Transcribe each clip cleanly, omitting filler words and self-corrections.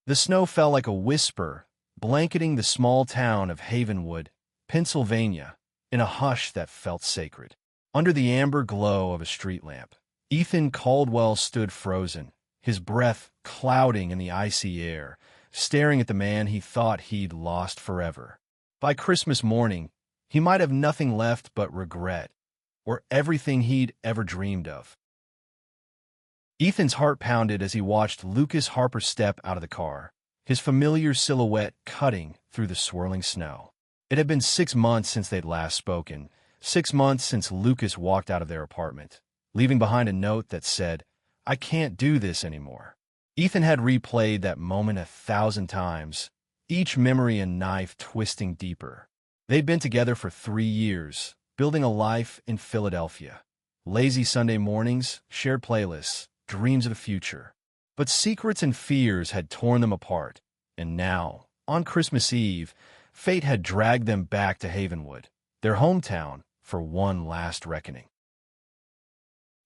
The snow fell like a whisper, blanketing the small town of Havenwood, Pennsylvania, in a hush that felt sacred. Under the amber glow of a street lamp, Ethan Caldwell stood frozen, his breath clouding in the icy air, staring at the man he thought he'd lost forever. By Christmas morning, he might have nothing left but regret, or everything he'd ever dreamed of. Ethan's heart pounded as he watched Lucas Harper step out of the car, his familiar silhouette cutting through the swirling snow. It had been 6 months since they'd last spoken, 6 months since Lucas walked out of their apartment, leaving behind a note that said, "I can't do this anymore." Ethan had replayed that moment 1,000 times, each memory a knife twisting deeper. They'd been together for 3 years, building a life in Philadelphia. Lazy Sunday mornings, shared playlists, dreams of the future. But secrets and fears had torn them apart, and now, on Christmas Eve, fate had dragged them back to Havenwood, their hometown, for one last reckoning.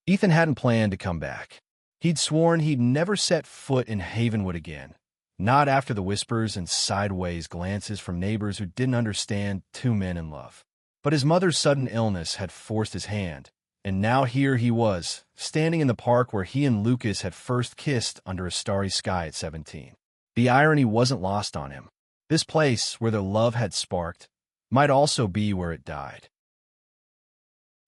Ethan hadn't planned to come back. He'd sworn he'd never set foot in Havenwood again, not after the whispers and sideways glances from neighbors who didn't understand two men in love. But his mother's sudden illness had forced his hand, and now here he was, standing in the park where he and Lucas had first kissed under a starry sky at 17. The irony wasn't lost on him. This place, where their love had sparked, might also be where it died.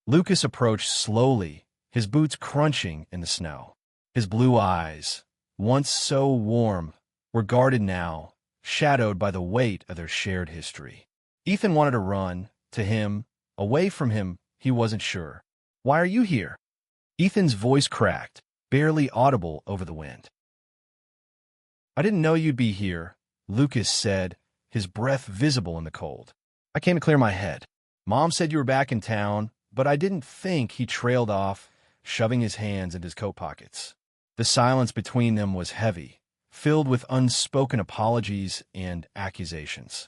Lucas approached slowly, his boots crunching in the snow. His blue eyes, once so warm, were guarded now, shadowed by the weight of their shared history. Ethan wanted to run, to him, away from him, he wasn't sure. "Why are you here?" Ethan's voice cracked, barely audible over the wind. "I didn't know you'd be here," Lucas said, his breath visible in the cold. "I came to clear my head. Mom said you were back in town, but I didn't think." He trailed off, shoving his hands into his coat pockets. The silence between them was heavy, filled with unspoken apologies and accusations.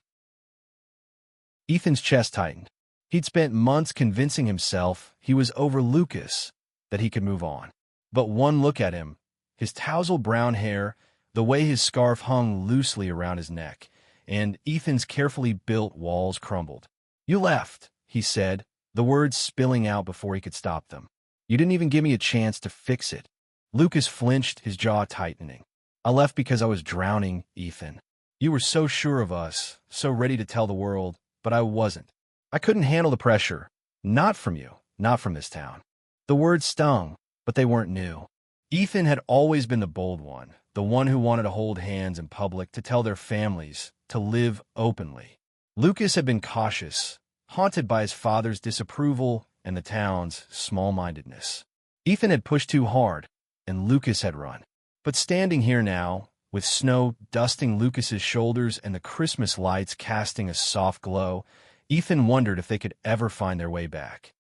Ethan's chest tightened. He'd spent months convincing himself he was over Lucas, that he could move on. But one look at him, his tousled brown hair, the way his scarf hung loosely around his neck, and Ethan's carefully built walls crumbled. "You left," he said, the words spilling out before he could stop them. "You didn't even give me a chance to fix it." Lucas flinched, his jaw tightening. "I left because I was drowning, Ethan. You were so sure of us, so ready to tell the world, but I wasn't. I couldn't handle the pressure. Not from you, not from this town." The words stung, but they weren't new. Ethan had always been the bold one, the one who wanted to hold hands in public, to tell their families, to live openly. Lucas had been cautious, haunted by his father's disapproval and the town's small-mindedness. Ethan had pushed too hard, and Lucas had run. But standing here now, with snow dusting Lucas's shoulders and the Christmas lights casting a soft glow, Ethan wondered if they could ever find their way back.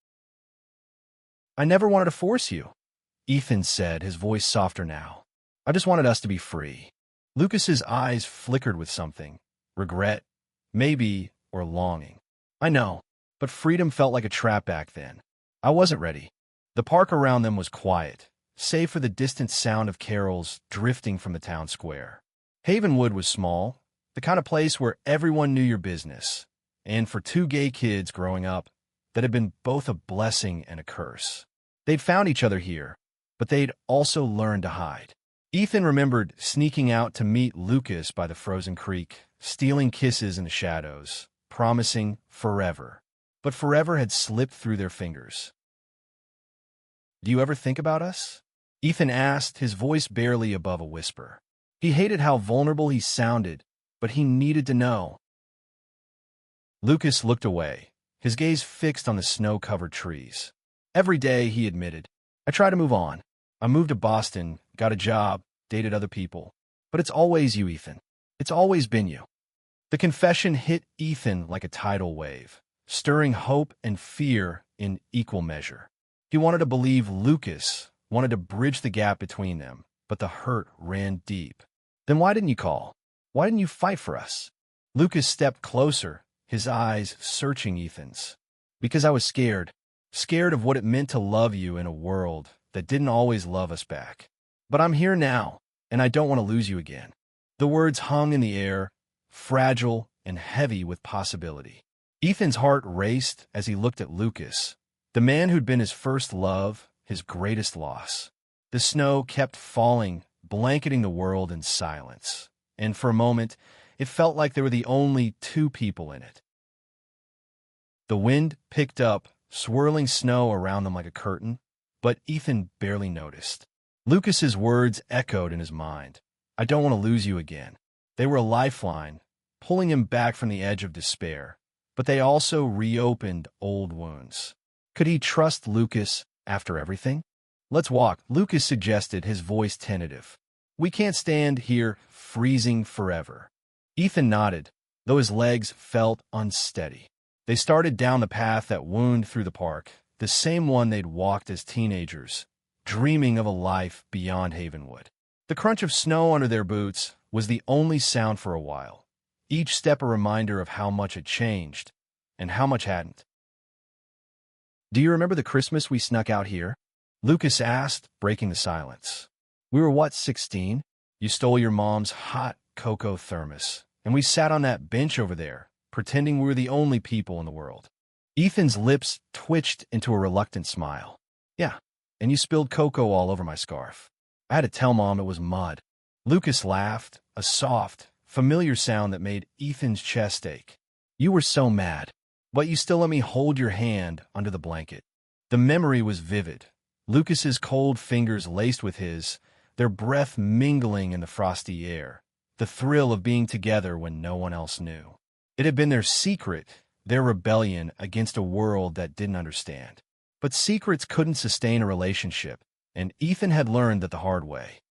"I never wanted to force you," Ethan said, his voice softer now. "I just wanted us to be free." Lucas's eyes flickered with something, regret, maybe, or longing. "I know, but freedom felt like a trap back then. I wasn't ready." The park around them was quiet, save for the distant sound of carols drifting from the town square. Havenwood was small, the kind of place where everyone knew your business, and for two gay kids growing up, that had been both a blessing and a curse. They'd found each other here, but they'd also learned to hide. Ethan remembered sneaking out to meet Lucas by the frozen creek, stealing kisses in the shadows, promising forever. But forever had slipped through their fingers. "Do you ever think about us?" Ethan asked, his voice barely above a whisper. He hated how vulnerable he sounded, but he needed to know. Lucas looked away, his gaze fixed on the snow-covered trees. "Every day," he admitted. "I try to move on. I moved to Boston, got a job, dated other people. But it's always you, Ethan. It's always been you." The confession hit Ethan like a tidal wave, stirring hope and fear in equal measure. He wanted to believe Lucas, wanted to bridge the gap between them, but the hurt ran deep. "Then why didn't you call? Why didn't you fight for us?" Lucas stepped closer, his eyes searching Ethan's. "Because I was scared. Scared of what it meant to love you in a world that didn't always love us back. But I'm here now, and I don't want to lose you again." The words hung in the air, fragile and heavy with possibility. Ethan's heart raced as he looked at Lucas, the man who'd been his first love, his greatest loss. The snow kept falling, blanketing the world in silence, and for a moment, it felt like there were the only two people in it. The wind picked up, swirling snow around them like a curtain, but Ethan barely noticed. Lucas's words echoed in his mind. "I don't want to lose you again." They were a lifeline, pulling him back from the edge of despair, but they also reopened old wounds. Could he trust Lucas after everything? "Let's walk," Lucas suggested, his voice tentative. "We can't stand here freezing forever." Ethan nodded, though his legs felt unsteady. They started down the path that wound through the park, the same one they'd walked as teenagers, dreaming of a life beyond Havenwood. The crunch of snow under their boots was the only sound for a while, each step a reminder of how much had changed and how much hadn't. "Do you remember the Christmas we snuck out here?" Lucas asked, breaking the silence. "We were, 16? You stole your mom's hot cocoa thermos, and we sat on that bench over there, pretending we were the only people in the world." Ethan's lips twitched into a reluctant smile. "Yeah, and you spilled cocoa all over my scarf. I had to tell Mom it was mud." Lucas laughed, a soft, familiar sound that made Ethan's chest ache. "You were so mad, but you still let me hold your hand under the blanket." The memory was vivid. Lucas's cold fingers laced with his, their breath mingling in the frosty air, the thrill of being together when no one else knew. It had been their secret, their rebellion against a world that didn't understand. But secrets couldn't sustain a relationship, and Ethan had learned that the hard way.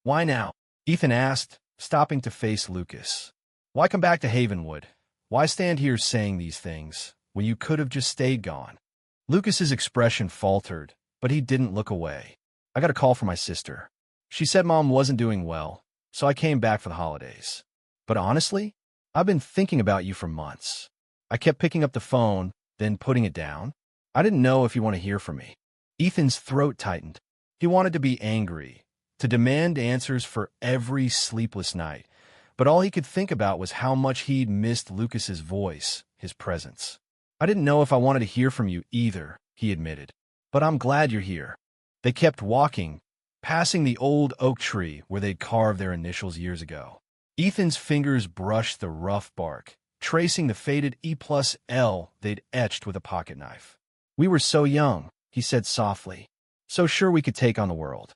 "Why now?" Ethan asked, stopping to face Lucas. "Why come back to Havenwood? Why stand here saying these things, when you could have just stayed gone?" Lucas's expression faltered, but he didn't look away. "I got a call from my sister. She said Mom wasn't doing well, so I came back for the holidays. But honestly, I've been thinking about you for months." I kept picking up the phone, then putting it down. "I didn't know if you want to hear from me." Ethan's throat tightened. He wanted to be angry, to demand answers for every sleepless night, but all he could think about was how much he'd missed Lucas's voice, his presence. "I didn't know if I wanted to hear from you either," he admitted. "But I'm glad you're here." They kept walking, passing the old oak tree where they'd carved their initials years ago. Ethan's fingers brushed the rough bark, tracing the faded E+L they'd etched with a pocket knife. "We were so young," he said softly, "so sure we could take on the world."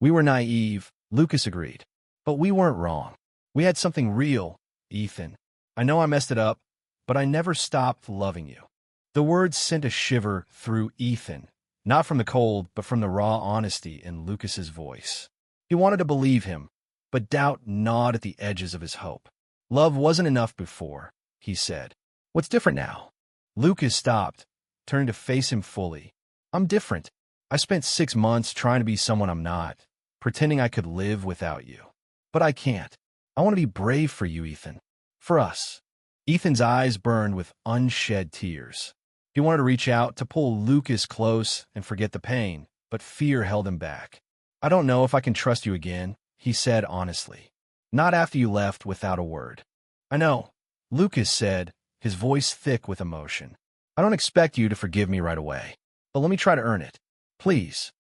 "We were naive," Lucas agreed. "But we weren't wrong. We had something real, Ethan. I know I messed it up, but I never stopped loving you." The words sent a shiver through Ethan, not from the cold, but from the raw honesty in Lucas's voice. He wanted to believe him, but doubt gnawed at the edges of his hope. "Love wasn't enough before," he said. "What's different now?" Lucas stopped, turned to face him fully. "I'm different. I spent 6 months trying to be someone I'm not, pretending I could live without you. But I can't. I want to be brave for you, Ethan. For us." Ethan's eyes burned with unshed tears. He wanted to reach out to pull Lucas close and forget the pain, but fear held him back. "I don't know if I can trust you again," he said honestly. "Not after you left without a word." "I know," Lucas said, his voice thick with emotion. "I don't expect you to forgive me right away, but let me try to earn it. Please."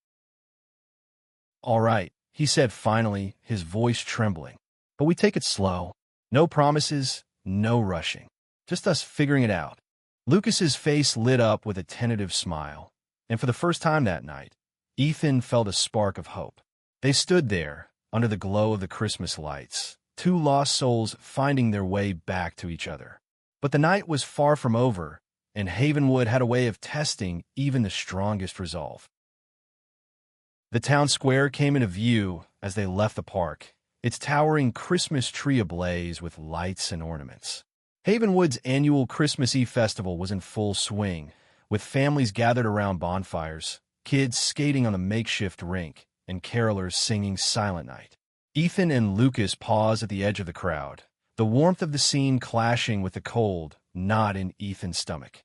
"All right," he said finally, his voice trembling. "But we take it slow. No promises, no rushing. Just us figuring it out." Lucas's face lit up with a tentative smile, and for the first time that night, Ethan felt a spark of hope. They stood there, under the glow of the Christmas lights, two lost souls finding their way back to each other. But the night was far from over, and Havenwood had a way of testing even the strongest resolve. The town square came into view as they left the park, its towering Christmas tree ablaze with lights and ornaments. Havenwood's annual Christmas Eve festival was in full swing, with families gathered around bonfires, kids skating on the makeshift rink, and carolers singing Silent Night. Ethan and Lucas paused at the edge of the crowd, the warmth of the scene clashing with the cold knot in Ethan's stomach.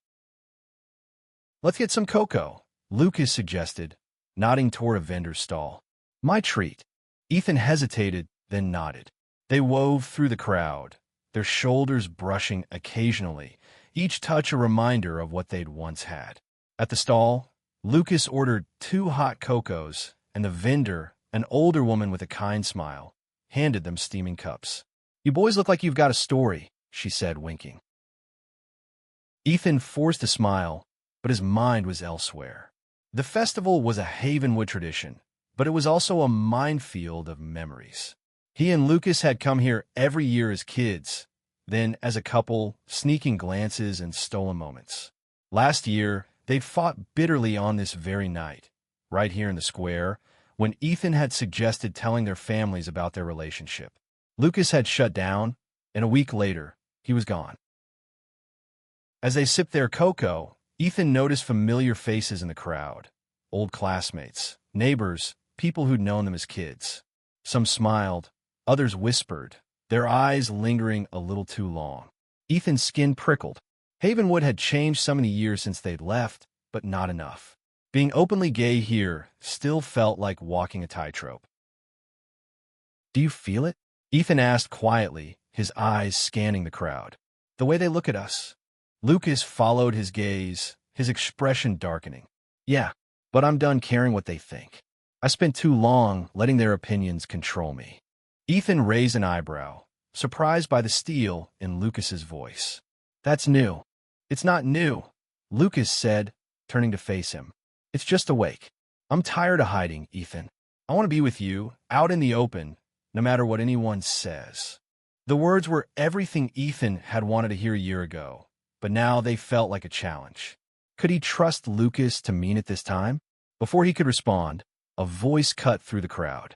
"Let's get some cocoa," Lucas suggested, nodding toward a vendor's stall. "My treat." Ethan hesitated, then nodded. They wove through the crowd, their shoulders brushing occasionally, each touch a reminder of what they'd once had. At the stall, Lucas ordered 2 hot cocos, and the vendor, an older woman with a kind smile, handed them steaming cups. "You boys look like you've got a story," she said, winking. Ethan forced a smile, but his mind was elsewhere. The festival was a Havenwood tradition, but it was also a minefield of memories. He and Lucas had come here every year as kids, then as a couple, sneaking glances and stolen moments. Last year, they'd fought bitterly on this very night, right here in the square, when Ethan had suggested telling their families about their relationship. Lucas had shut down, and a week later, he was gone. As they sipped their cocoa, Ethan noticed familiar faces in the crowd. Old classmates, neighbors, people who'd known them as kids. Some smiled, others whispered, their eyes lingering a little too long. Ethan's skin prickled. Havenwood had changed so many years since they'd left, but not enough. Being openly gay here still felt like walking a tightrope. "Do you feel it?" Ethan asked quietly, his eyes scanning the crowd. "The way they look at us?" Lucas followed his gaze, his expression darkening. "Yeah, but I'm done caring what they think. I spent too long letting their opinions control me." Ethan raised an eyebrow, surprised by the steel in Lucas's voice. "That's new." "It's not new," Lucas said, turning to face him. "It's just awake. I'm tired of hiding, Ethan. I want to be with you, out in the open, no matter what anyone says." The words were everything Ethan had wanted to hear a year ago, but now they felt like a challenge. Could he trust Lucas to mean it this time? Before he could respond, a voice cut through the crowd.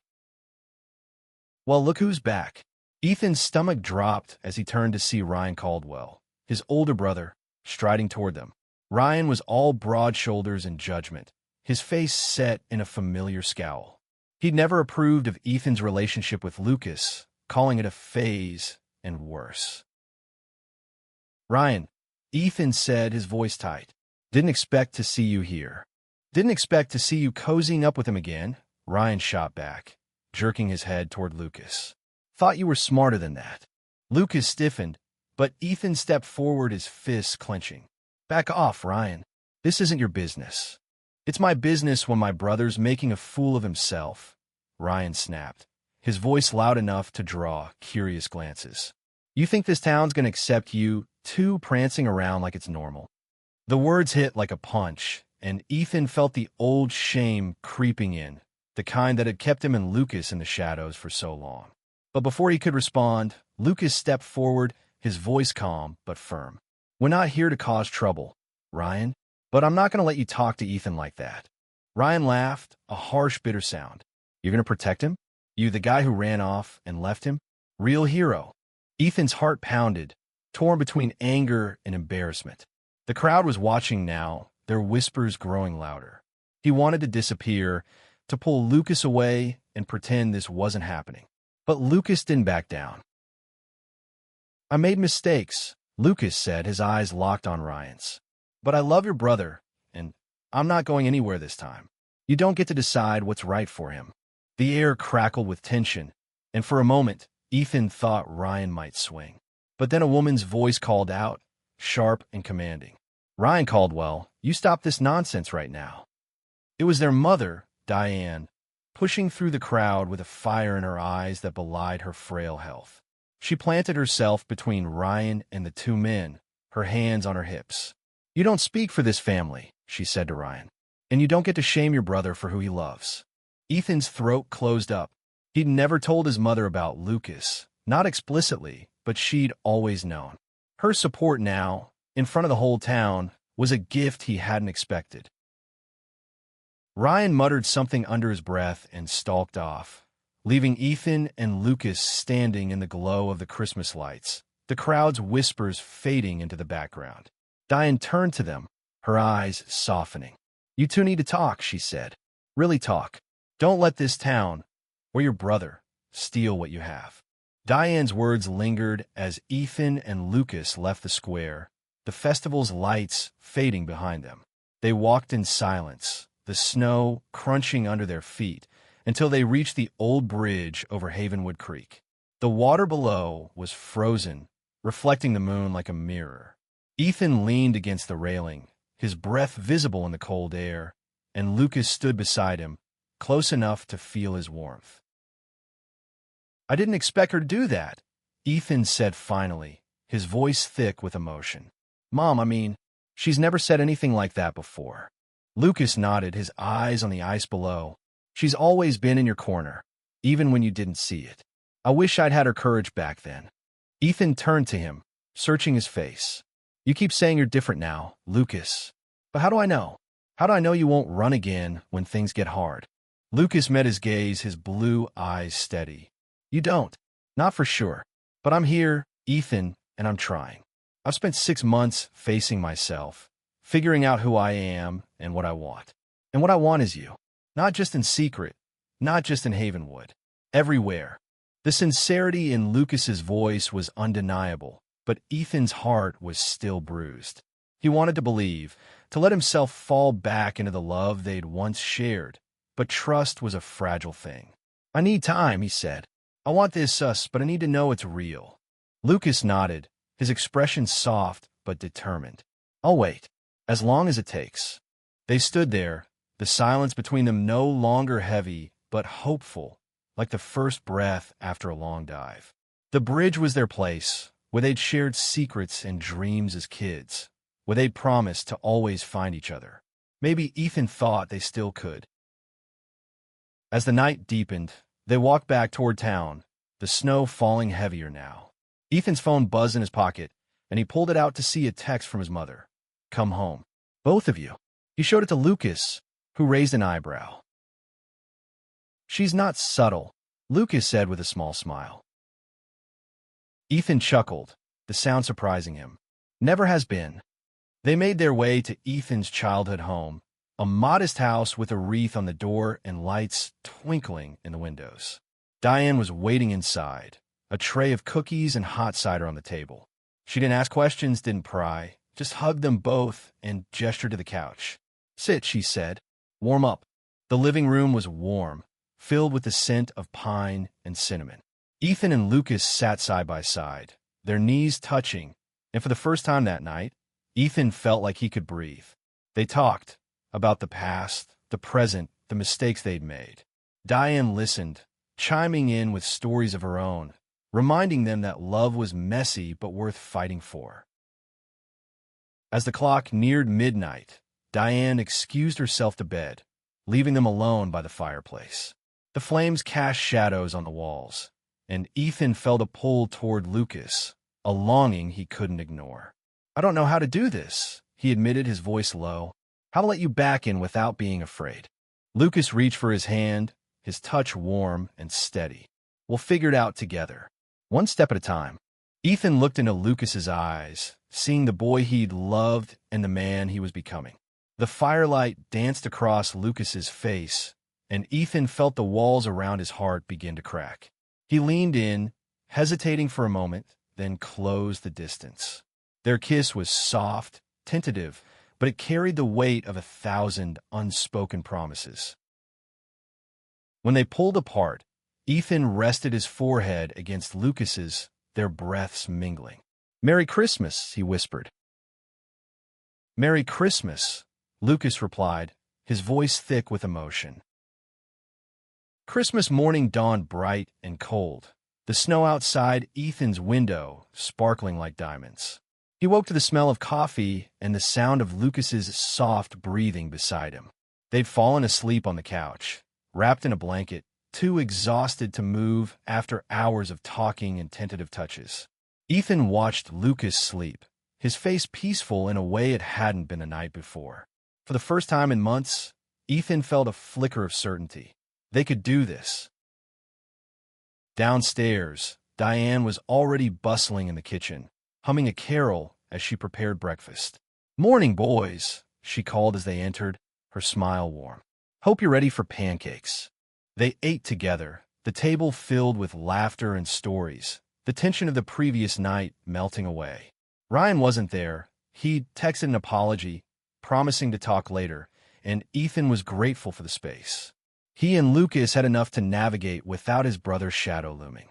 "Well, look who's back." Ethan's stomach dropped as he turned to see Ryan Caldwell, his older brother, striding toward them. Ryan was all broad shoulders and judgment, his face set in a familiar scowl. He'd never approved of Ethan's relationship with Lucas, calling it a phase and worse. "Ryan," Ethan said, his voice tight, "didn't expect to see you here." "Didn't expect to see you cozying up with him again," Ryan shot back, jerking his head toward Lucas. "Thought you were smarter than that." Lucas stiffened, but Ethan stepped forward, his fists clenching. "Back off, Ryan. This isn't your business." "It's my business when my brother's making a fool of himself," Ryan snapped, his voice loud enough to draw curious glances. "You think this town's gonna accept you two prancing around like it's normal?" The words hit like a punch, and Ethan felt the old shame creeping in, the kind that had kept him and Lucas in the shadows for so long. But before he could respond, Lucas stepped forward, his voice calm but firm. "We're not here to cause trouble, Ryan, but I'm not going to let you talk to Ethan like that." Ryan laughed, a harsh, bitter sound. "You're going to protect him? You, the guy who ran off and left him? Real hero." Ethan's heart pounded, torn between anger and embarrassment. The crowd was watching now, their whispers growing louder. He wanted to disappear, to pull Lucas away and pretend this wasn't happening. But Lucas didn't back down. "I made mistakes," Lucas said, his eyes locked on Ryan's. "But I love your brother, and I'm not going anywhere this time. You don't get to decide what's right for him." The air crackled with tension, and for a moment, Ethan thought Ryan might swing. But then a woman's voice called out, sharp and commanding. "Ryan Caldwell, you stop this nonsense right now." It was their mother, Diane, pushing through the crowd with a fire in her eyes that belied her frail health. She planted herself between Ryan and the two men, her hands on her hips. "You don't speak for this family," she said to Ryan, "and you don't get to shame your brother for who he loves." Ethan's throat closed up. He'd never told his mother about Lucas, not explicitly, but she'd always known. Her support now, in front of the whole town, was a gift he hadn't expected. Ryan muttered something under his breath and stalked off, leaving Ethan and Lucas standing in the glow of the Christmas lights, the crowd's whispers fading into the background. Diane turned to them, her eyes softening. "You two need to talk," she said. "Really talk. Don't let this town, or your brother, steal what you have." Diane's words lingered as Ethan and Lucas left the square, the festival's lights fading behind them. They walked in silence, the snow crunching under their feet, until they reached the old bridge over Havenwood Creek. The water below was frozen, reflecting the moon like a mirror. Ethan leaned against the railing, his breath visible in the cold air, and Lucas stood beside him, close enough to feel his warmth. "I didn't expect her to do that," Ethan said finally, his voice thick with emotion. "Mom, she's never said anything like that before." Lucas nodded, his eyes on the ice below. "She's always been in your corner, even when you didn't see it. I wish I'd had her courage back then." Ethan turned to him, searching his face. "You keep saying you're different now, Lucas. But how do I know? How do I know you won't run again when things get hard?" Lucas met his gaze, his blue eyes steady. "You don't. Not for sure. But I'm here, Ethan, and I'm trying. I've spent 6 months facing myself, figuring out who I am and what I want. And what I want is you. Not just in secret, not just in Havenwood. Everywhere." The sincerity in Lucas's voice was undeniable, but Ethan's heart was still bruised. He wanted to believe, to let himself fall back into the love they'd once shared, but trust was a fragile thing. "I need time," he said. "I want this us, but I need to know it's real." Lucas nodded, his expression soft but determined. "I'll wait, as long as it takes." They stood there, the silence between them no longer heavy but hopeful, like the first breath after a long dive. The bridge was their place, where they'd shared secrets and dreams as kids, where they'd promised to always find each other. Maybe Ethan thought they still could. As the night deepened, they walked back toward town, the snow falling heavier now. Ethan's phone buzzed in his pocket, and he pulled it out to see a text from his mother. "Come home. Both of you." He showed it to Lucas, who raised an eyebrow. "She's not subtle," Lucas said with a small smile. Ethan chuckled, the sound surprising him. "Never has been." They made their way to Ethan's childhood home, a modest house with a wreath on the door and lights twinkling in the windows. Diane was waiting inside, a tray of cookies and hot cider on the table. She didn't ask questions, didn't pry, just hugged them both and gestured to the couch. "Sit," she said. "Warm up." The living room was warm, filled with the scent of pine and cinnamon. Ethan and Lucas sat side by side, their knees touching, and for the first time that night, Ethan felt like he could breathe. They talked about the past, the present, the mistakes they'd made. Diane listened, chiming in with stories of her own, reminding them that love was messy but worth fighting for. As the clock neared midnight, Diane excused herself to bed, leaving them alone by the fireplace. The flames cast shadows on the walls, and Ethan felt a pull toward Lucas, a longing he couldn't ignore. "I don't know how to do this," he admitted, his voice low. "How to let you back in without being afraid." Lucas reached for his hand, his touch warm and steady. "We'll figure it out together, one step at a time." Ethan looked into Lucas's eyes, seeing the boy he'd loved and the man he was becoming. The firelight danced across Lucas's face, and Ethan felt the walls around his heart begin to crack. He leaned in, hesitating for a moment, then closed the distance. Their kiss was soft, tentative, but it carried the weight of 1,000 unspoken promises. When they pulled apart, Ethan rested his forehead against Lucas's, their breaths mingling. "Merry Christmas," he whispered. "Merry Christmas," Lucas replied, his voice thick with emotion. Christmas morning dawned bright and cold, the snow outside Ethan's window sparkling like diamonds. He woke to the smell of coffee and the sound of Lucas's soft breathing beside him. They'd fallen asleep on the couch, wrapped in a blanket, too exhausted to move after hours of talking and tentative touches. Ethan watched Lucas sleep, his face peaceful in a way it hadn't been the night before. For the first time in months, Ethan felt a flicker of certainty. They could do this. Downstairs, Diane was already bustling in the kitchen, humming a carol as she prepared breakfast. "Morning, boys," she called as they entered, her smile warm. "Hope you're ready for pancakes." They ate together, the table filled with laughter and stories, the tension of the previous night melting away. Ryan wasn't there. He'd texted an apology, promising to talk later, and Ethan was grateful for the space. He and Lucas had enough to navigate without his brother's shadow looming.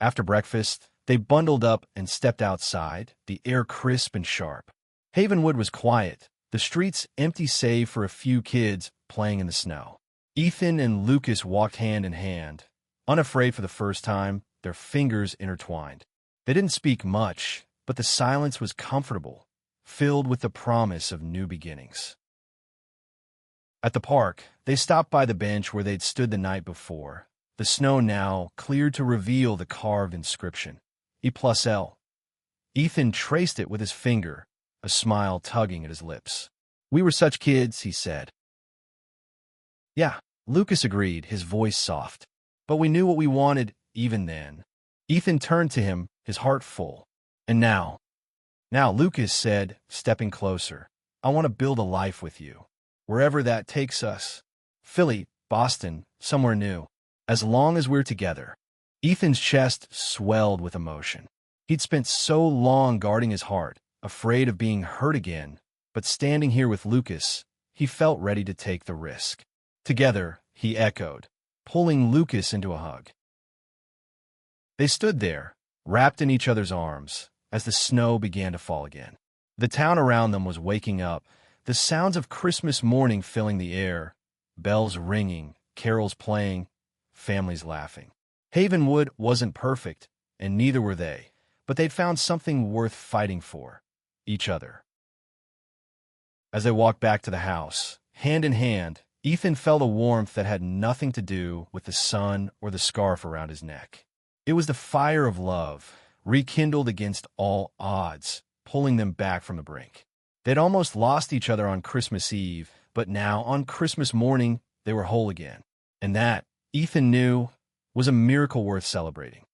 After breakfast, they bundled up and stepped outside, the air crisp and sharp. Havenwood was quiet, the streets empty save for a few kids playing in the snow. Ethan and Lucas walked hand in hand, unafraid for the first time, their fingers intertwined. They didn't speak much, but the silence was comfortable, filled with the promise of new beginnings. At the park, they stopped by the bench where they'd stood the night before, the snow now cleared to reveal the carved inscription, E+L. Ethan traced it with his finger, a smile tugging at his lips. "We were such kids," he said. "Yeah," Lucas agreed, his voice soft. "But we knew what we wanted even then." Ethan turned to him, his heart full. "And now?" "Now," Lucas said, stepping closer, "I want to build a life with you. Wherever that takes us. Philly, Boston, somewhere new. As long as we're together." Ethan's chest swelled with emotion. He'd spent so long guarding his heart, afraid of being hurt again, but standing here with Lucas, he felt ready to take the risk. "Together," he echoed, pulling Lucas into a hug. They stood there, wrapped in each other's arms, as the snow began to fall again. The town around them was waking up, the sounds of Christmas morning filling the air, bells ringing, carols playing, families laughing. Havenwood wasn't perfect, and neither were they, but they'd found something worth fighting for, each other. As they walked back to the house, hand in hand, Ethan felt a warmth that had nothing to do with the sun or the scarf around his neck. It was the fire of love, rekindled against all odds, pulling them back from the brink. They'd almost lost each other on Christmas Eve, but now, on Christmas morning, they were whole again. And that, Ethan knew, was a miracle worth celebrating.